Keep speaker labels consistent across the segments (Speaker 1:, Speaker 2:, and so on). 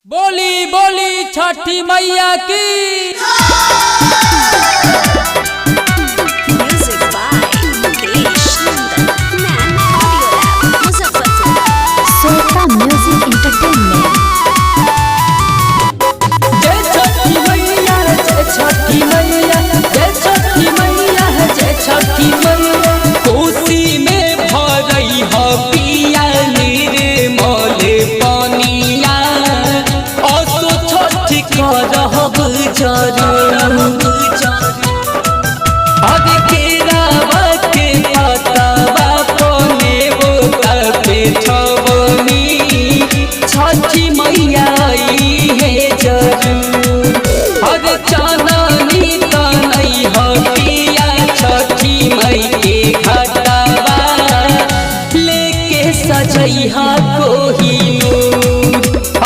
Speaker 1: बोली बोली छठी मैया की।
Speaker 2: Music by Mukesh Nandan, Man Audio Lab, Muzaffarpur. Sweta Music Entertainment.
Speaker 1: जय छठी मैया, जय छठी मैया, जय छठी मैया, जय छठी मैया। कोसी में भरई ह पिया निर्मल पानिया, असो छठी करहब जरूर। अब केरावा के पतवा पनेबो तबे छवनी, छठी मैया आई है जरूर। अब चाननी तनई ह पिया छठी मई के घटवा, लेके सजैहा कोहिनूर।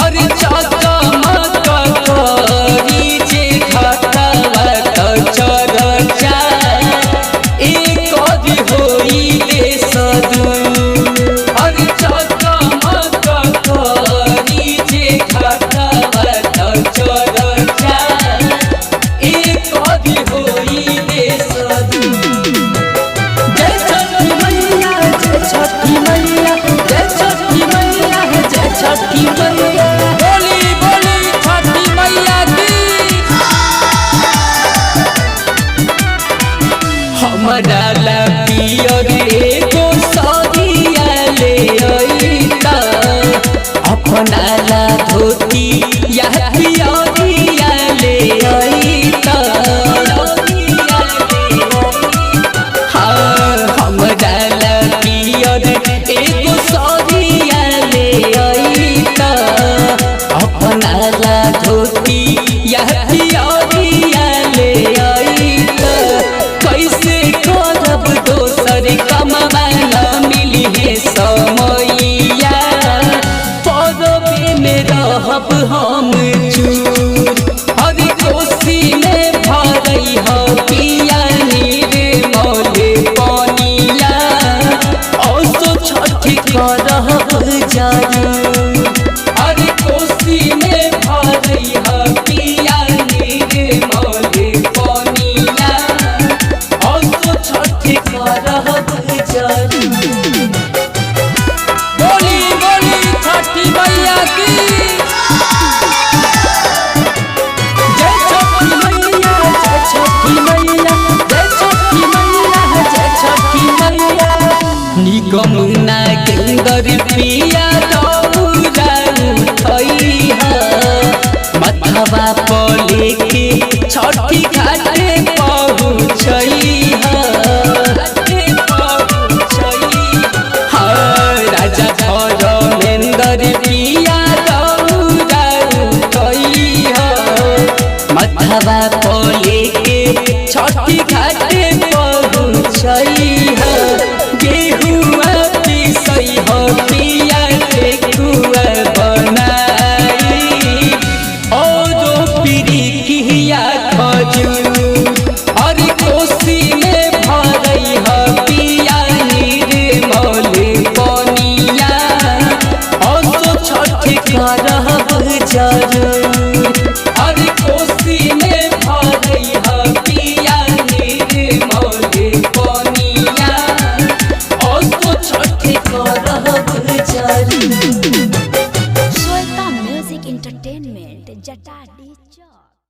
Speaker 1: और चकमक करी जे घटवा त चरचा, एक और होई दे सदूर। और चकमक करी जे घटवा त चरचा, एक और होई दे सदूर। जय छठी मैया, जय छठी मैया, जय छठी मैया, जय छठी मैया। बोली बोली छठी मैया की। हमरा ला पियर एगो सरिया ले अइता, अपना ला धोती या पियरिया ले अइता। हाँ, हमरा ला पियर एगो सरिया ले अइता, अपना ला धोती या पियरिया ले अइता। कैसे करब दोसर कमवा न मिली है समैया, परबे में रहब हम चूर। हर कोसी में भरई ह पिया निर्मल पानिया, असो छठी करहब जरूर। हर कोसी में भरई ह पिया निर्मल पानिया, असो छठी करहब जरूर। बोली बोली छठी मैया की। जय छठी मैया, जय छठी मैया, जय छठी मैया, जय छठी मैया। निगम नागेंद्र पिया दौरा उठैहा, मथवा पर लेके छठी घाटे पहुँचैहा। हाँ, राजा धर्मेंद्र पिया दौरा उठैहा, मथवा पर लेके छठी घाटे पहुँचैहा। गेहुआ पिसई ह पिया ठेकुआ बनाई, और पिरिकिया खजूर। और कोसी में भरई ह पिया निर्मल पानिया, असो छठी करहब जरूर। और कोसी में भरई ह पिया निर्मल पानिया, असो छठी करहब जरूर।
Speaker 2: Sweta Music Entertainment, Jatadi Chowk.